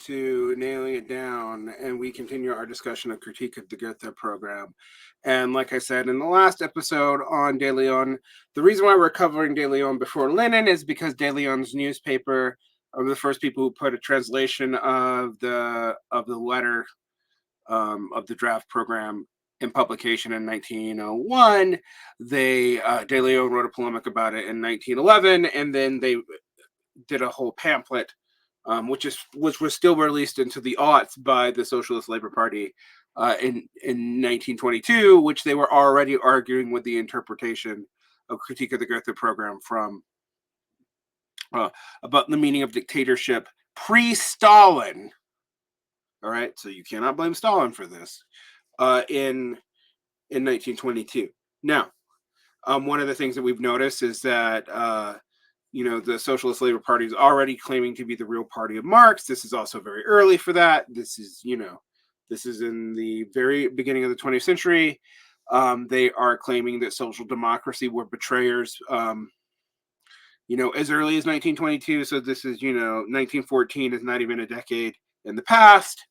to Nailing It Down, and we continue our discussion of Critique of the Gotha program. And like I said in the last episode on DeLeon, the reason why we're covering DeLeon before Lenin is because DeLeon's newspaper are the first people who put a translation of the letter of the draft program in publication in 1901. DeLeon wrote a polemic about it in 1911, and then they did a whole pamphlet, which was still released into the aughts by the Socialist Labor Party in 1922, which they were already arguing with the interpretation of Critique of the Gotha program from about the meaning of dictatorship pre-Stalin. All right, so you cannot blame Stalin for this in 1922. Now, one of the things that we've noticed is that the Socialist Labor Party is already claiming to be the real party of Marx. This is also very early for that. This is in the very beginning of the 20th century. They are claiming that social democracy were betrayers, as early as 1922. So this is, 1914 is not even a decade in the past.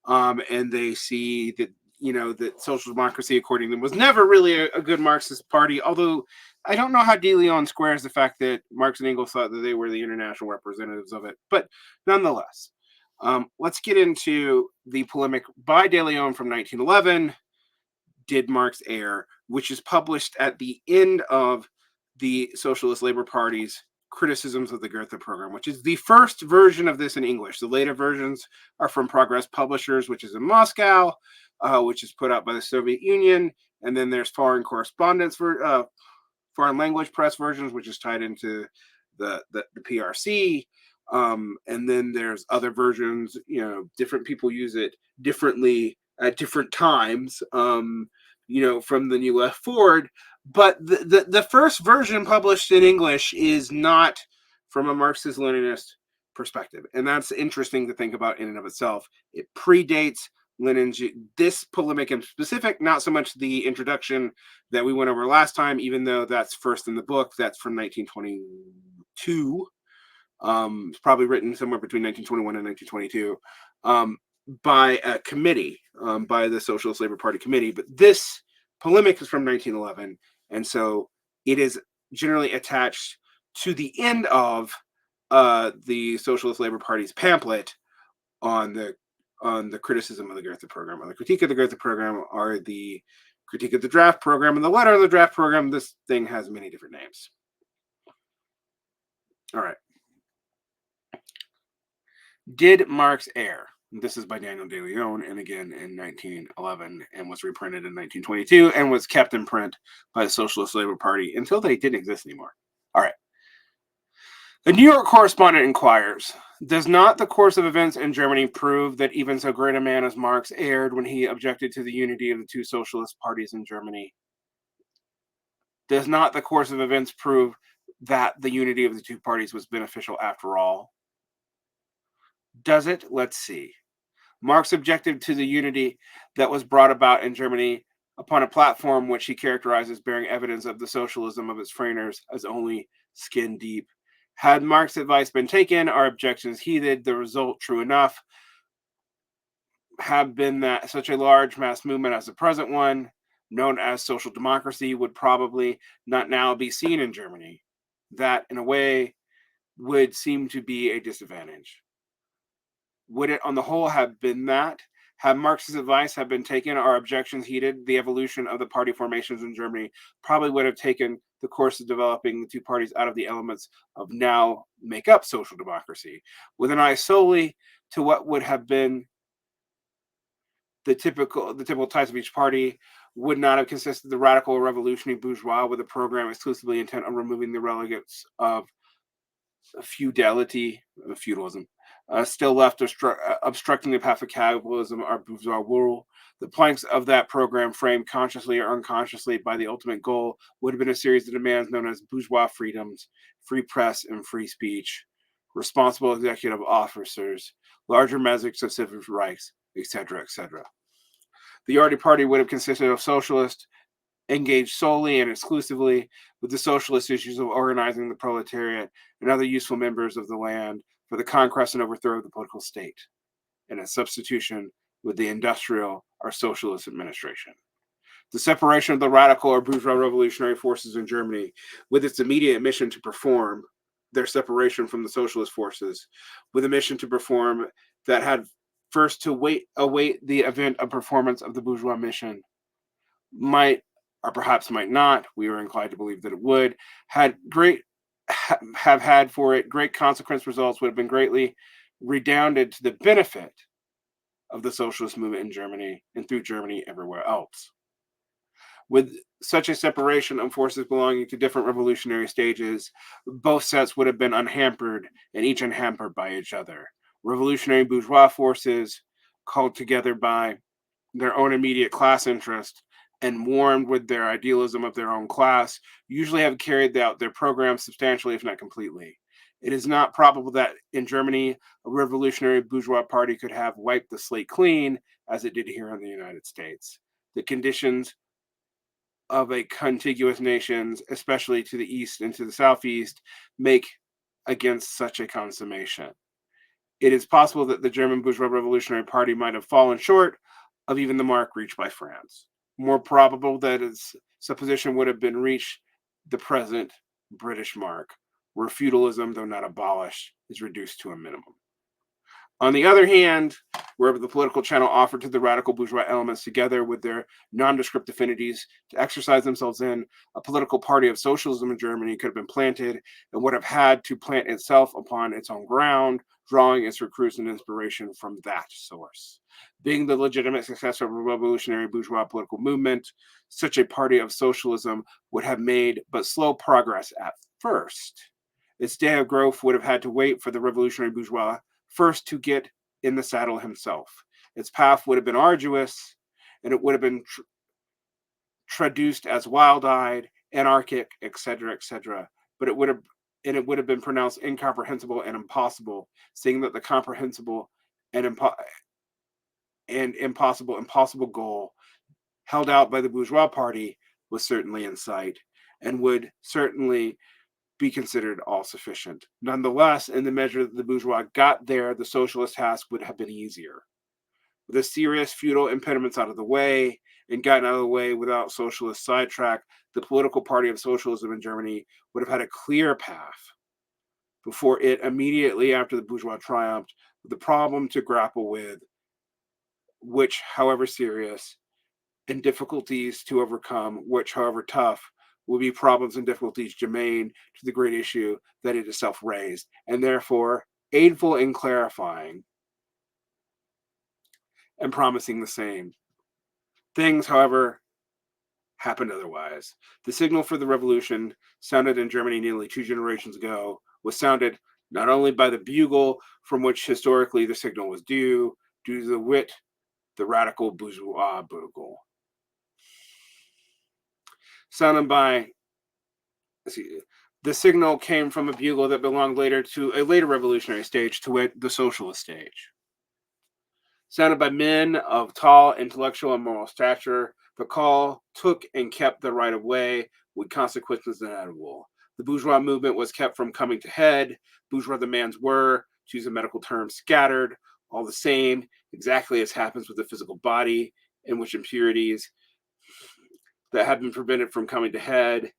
And they see that, that social democracy, according to them, was never really a good Marxist party, although I don't know how DeLeon squares the fact that Marx and Engels thought that they were the international representatives of it. But nonetheless, let's get into the polemic by DeLeon from 1911, Did Marx Err?, which is published at the end of the Socialist Labor Party's criticisms of the Gotha program, which is the first version of this in English. The later versions are from Progress Publishers, which is in Moscow, which is put out by the Soviet Union. And then there's foreign correspondence for foreign language press versions, which is tied into the PRC. And then there's other versions, different people use it differently at different times, from the new left forward. But the first version published in English is not from a Marxist-Leninist perspective. And that's interesting to think about in and of itself. It predates Lenin's, this polemic in specific, not so much the introduction that we went over last time, even though that's first in the book. That's from 1922. It's probably written somewhere between 1921 and 1922 by a committee, by the Socialist Labor Party committee. But this polemic is from 1911. And so it is generally attached to the end of the Socialist Labor Party's pamphlet on the criticism of the Gotha program. On the critique of the Gotha program are the critique of the draft program and the letter of the draft program. This thing has many different names. All right. Did Marx Err? This is by Daniel DeLeon, and again in 1911, and was reprinted in 1922, and was kept in print by the Socialist Labor Party until they didn't exist anymore. All right. The New York correspondent inquires, does not the course of events in Germany prove that even so great a man as Marx erred when he objected to the unity of the two socialist parties in Germany? Does not the course of events prove that the unity of the two parties was beneficial after all? Does it? Let's see. Marx objected to the unity that was brought about in Germany upon a platform which he characterizes bearing evidence of the socialism of its framers as only skin deep. Had Marx's advice been taken, our objections heeded, the result, true enough, have been that such a large mass movement as the present one, known as social democracy, would probably not now be seen in Germany. That, in a way, would seem to be a disadvantage. Would it, on the whole, have been that? Had Marx's advice have been taken, our objections heeded, the evolution of the party formations in Germany probably would have taken the course of developing the two parties out of the elements of now make up social democracy, with an eye solely to what would have been the typical types of each party, would not have consisted of the radical revolutionary bourgeois with a program exclusively intent on removing the relegates of feudalism, still left obstructing the path of capitalism, our bourgeois rule. The planks of that program, framed consciously or unconsciously by the ultimate goal, would have been a series of demands known as bourgeois freedoms, free press and free speech, responsible executive officers, larger measures of civil rights, etc., etc. The Yardy Party would have consisted of socialists engaged solely and exclusively with the socialist issues of organizing the proletariat and other useful members of the land for the conquest and overthrow of the political state. and its substitution with the industrial or socialist administration. The separation of the radical or bourgeois revolutionary forces in Germany, with its immediate mission to perform their separation from the socialist forces, with a mission to perform that had first to await the event of performance of the bourgeois mission, might, or perhaps might not, we are inclined to believe that it would, have had for it great consequence results, would have been greatly redounded to the benefit of the socialist movement in Germany and through Germany everywhere else. With such a separation of forces belonging to different revolutionary stages, both sets would have been unhampered and each unhampered by each other. Revolutionary bourgeois forces, called together by their own immediate class interest and warmed with their idealism of their own class, usually have carried out their programs substantially, if not completely. It is not probable that in Germany, a revolutionary bourgeois party could have wiped the slate clean as it did here in the United States. The conditions of a contiguous nations, especially to the east and to the southeast, make against such a consummation. It is possible that the German bourgeois revolutionary party might have fallen short of even the mark reached by France. More probable that its supposition would have been reached the present British mark, where feudalism, though not abolished, is reduced to a minimum. On the other hand, wherever the political channel offered to the radical bourgeois elements together with their nondescript affinities to exercise themselves in, a political party of socialism in Germany could have been planted and would have had to plant itself upon its own ground, drawing its recruits and inspiration from that source. Being the legitimate successor of a revolutionary bourgeois political movement, such a party of socialism would have made but slow progress at first. Its day of growth would have had to wait for the revolutionary bourgeois first to get in the saddle himself. Its path would have been arduous, and it would have been traduced as wild-eyed, anarchic, etc., but it would have been pronounced incomprehensible and impossible, seeing that the comprehensible and impossible goal held out by the bourgeois party was certainly in sight, and would certainly be considered all sufficient. Nonetheless, in the measure that the bourgeois got there, the socialist task would have been easier. With the serious feudal impediments out of the way, and gotten out of the way without socialist sidetrack, the political party of socialism in Germany would have had a clear path before it immediately after the bourgeois triumphed, with the problem to grapple with, which, however serious, and difficulties to overcome, which, however tough, will be problems and difficulties germane to the great issue that it itself raised, and therefore aidful in clarifying and promising the same. Things, however, happened otherwise. The signal for the revolution, sounded in Germany nearly 2 generations ago, was sounded not only by the bugle from which historically the signal was due to the wit, the radical bourgeois bugle. Sounded by the signal came from a bugle that belonged later to a later revolutionary stage, to wit, the socialist stage. Sounded by men of tall intellectual and moral stature, the call took and kept the right of way with consequences inevitable. The bourgeois movement was kept from coming to head. Bourgeois demands were, to use a medical term, scattered, all the same, exactly as happens with the physical body, in which impurities that have been prevented from coming to head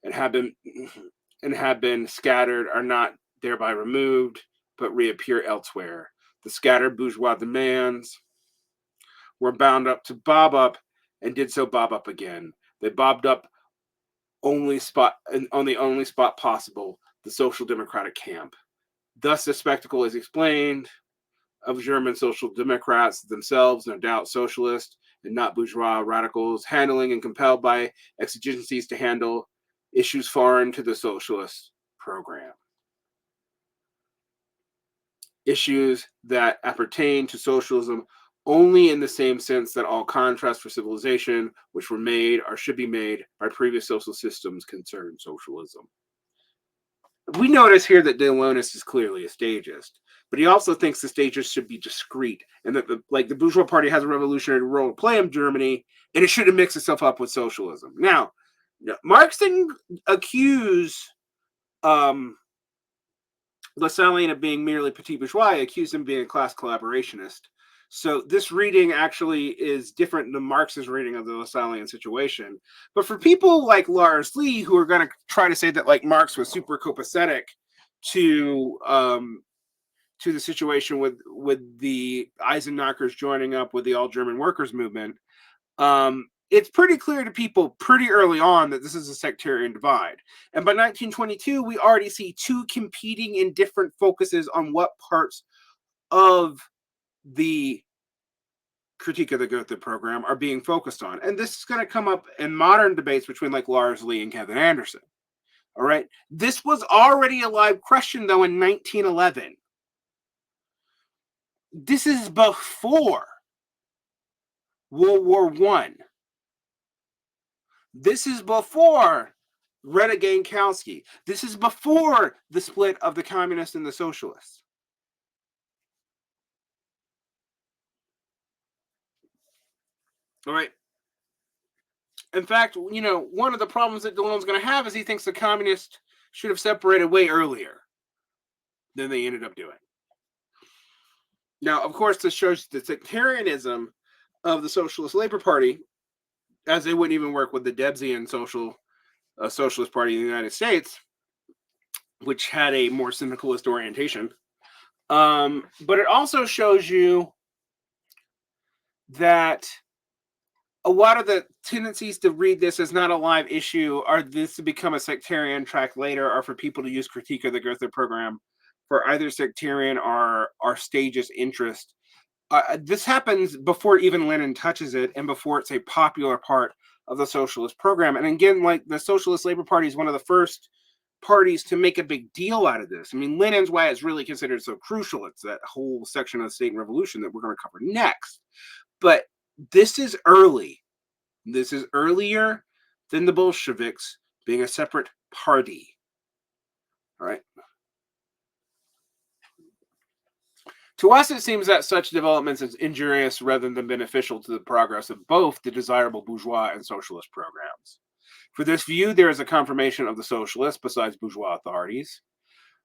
and have been scattered are not thereby removed, but reappear elsewhere. The scattered bourgeois demands were bound up to bob up, and did so bob up again. They bobbed up on the only spot possible, the social democratic camp. Thus the spectacle is explained of German social democrats, themselves no doubt socialists and not bourgeois radicals, handling and compelled by exigencies to handle issues foreign to the socialist program. Issues that appertain to socialism only in the same sense that all contrasts for civilization, which were made or should be made by previous social systems, concern socialism. We notice here that DeLeon's is clearly a stagist, but he also thinks the stagists should be discreet, and that the bourgeois party has a revolutionary role to play in Germany, and it shouldn't mix itself up with socialism. Now, Marx didn't accuse Lassallean of being merely petit bourgeois, accused him of being a class collaborationist. So this reading actually is different than Marx's reading of the Lassallean situation. But for people like Lars Lee, who are going to try to say that like Marx was super copacetic to the situation with the Eisenknechters joining up with the all German workers movement, it's pretty clear to people pretty early on that this is a sectarian divide. And by 1922, we already see two competing and different focuses on what parts of the critique of the Gotha program are being focused on. And this is going to come up in modern debates between like Lars Lee and Kevin Anderson. All right. This was already a live question, though, in 1911. This is before World War I. This is before Reda-Gankowski. This is before the split of the communists and the socialists. All right. In fact, you know, one of the problems that DeLeon's going to have is he thinks the communists should have separated way earlier than they ended up doing. Now, of course, this shows the sectarianism of the Socialist Labor Party, as they wouldn't even work with the Debsian Socialist Party in the United States, which had a more syndicalist orientation. But it also shows you that a lot of the tendencies to read this as not a live issue are this to become a sectarian track later, or for people to use critique of the Gotha program for either sectarian or stageist interest. This happens before even Lenin touches it and before it's a popular part of the socialist program. And again, like the Socialist Labor Party is one of the first parties to make a big deal out of this. I mean, Lenin's why it's really considered so crucial. It's that whole section of the State and Revolution that we're going to cover next. But this is early. This is earlier than the Bolsheviks being a separate party. All right. To us, it seems that such developments is injurious rather than beneficial to the progress of both the desirable bourgeois and socialist programs. For this view, there is a confirmation of the socialists besides bourgeois authorities.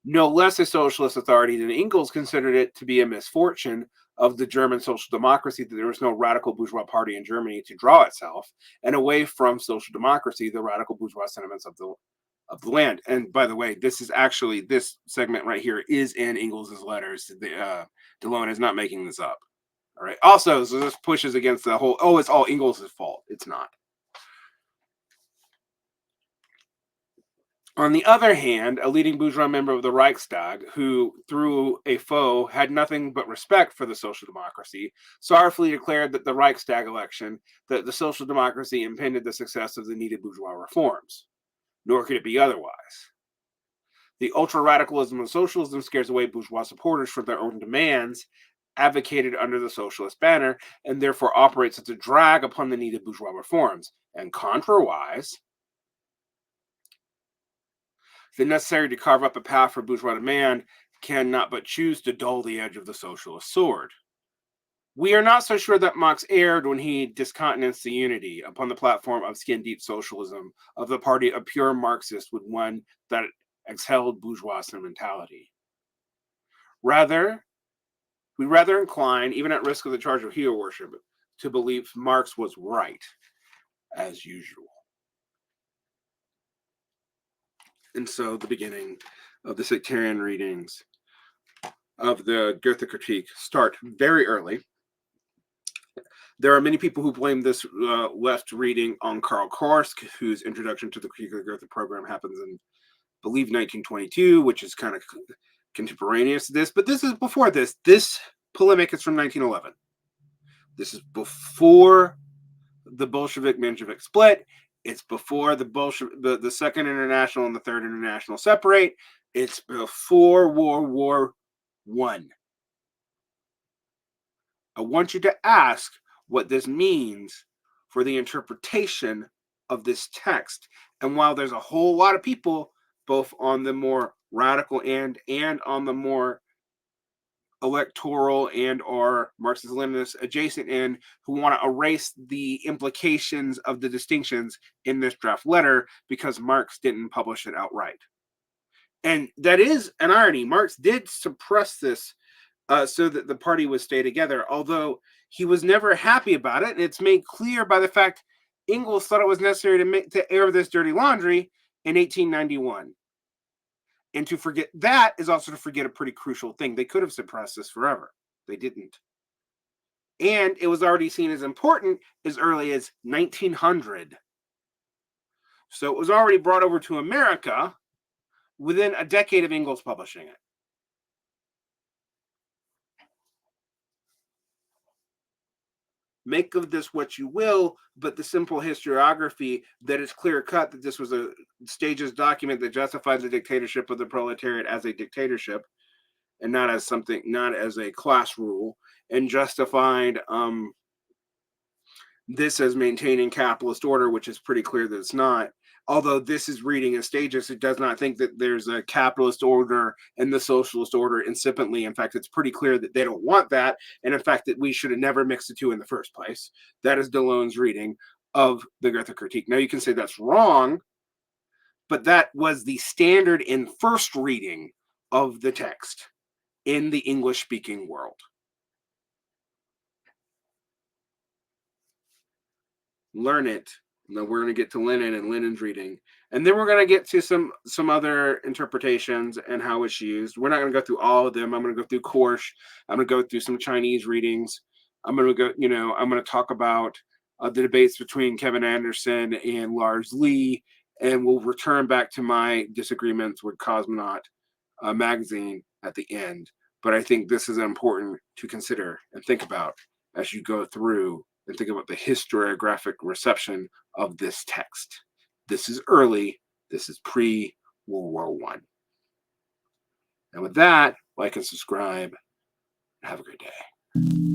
No less a socialist authority than Engels considered it to be a misfortune of the German social democracy that there was no radical bourgeois party in Germany to draw itself, and away from social democracy, the radical bourgeois sentiments of the land. And by the way, this segment right here is in Engels's letters. DeLeon is not making this up. All right. Also, so this pushes against the whole, it's all Engels's fault. It's not. On the other hand, a leading bourgeois member of the Reichstag, who, through a foe, had nothing but respect for the social democracy, sorrowfully declared that the Reichstag election, that the social democracy impeded the success of the needed bourgeois reforms. Nor could it be otherwise. The ultra-radicalism of socialism scares away bourgeois supporters from their own demands, advocated under the socialist banner, and therefore operates as a drag upon the needed bourgeois reforms. And contrawise, the necessary to carve up a path for bourgeois demand cannot but choose to dull the edge of the socialist sword. We are not so sure that Marx erred when he discountenanced the unity upon the platform of skin-deep socialism of the party of pure Marxists with one that exhaled bourgeois sentimentality. We rather incline, even at risk of the charge of hero worship, to believe Marx was right, as usual. And so the beginning of the sectarian readings of the Gothakritik start very early. There are many people who blame this left reading on Karl Korsk, whose introduction to the critique of the Gotha program happens in, I believe, 1922, which is kind of contemporaneous to this. But this is before this. This polemic is from 1911. This is before the Bolshevik-Menshevik split. It's before the Second International and the Third International separate. It's before World War I. I want you to ask what this means for the interpretation of this text. And while there's a whole lot of people, both on the more radical end and on the more electoral and or Marxist-Leninist adjacent end, who want to erase the implications of the distinctions in this draft letter because Marx didn't publish it outright. And that is an irony. Marx did suppress this so that the party would stay together. Although he was never happy about it, and it's made clear by the fact Engels thought it was necessary to air this dirty laundry in 1891. And to forget that is also to forget a pretty crucial thing. They could have suppressed this forever. They didn't. And it was already seen as important as early as 1900. So it was already brought over to America within a decade of Engels publishing it. Make of this what you will, but the simple historiography that is clear cut that this was a stages document that justified the dictatorship of the proletariat as a dictatorship and not as something, not as a class rule, and justified this as maintaining capitalist order, which is pretty clear that it's not. Although this is reading as stages, it does not think that there's a capitalist order and the socialist order insipidly. In fact, it's pretty clear that they don't want that. And in fact, that we should have never mixed the two in the first place. That is DeLeon's reading of the Gothakritik. Now, you can say that's wrong, but that was the standard in first reading of the text in the English-speaking world. Learn it. And then we're going to get to Lenin and Lenin's reading. And then we're going to get to some other interpretations and how it's used. We're not going to go through all of them. I'm going to go through Korsch. I'm going to go through some Chinese readings. I'm going to go, I'm going to talk about the debates between Kevin Anderson and Lars Lee. And we'll return back to my disagreements with Cosmonaut magazine at the end. But I think this is important to consider and think about as you go through and think about the historiographic reception of this text. This is early. This is pre-World War I. And with that, like and subscribe. Have a great day.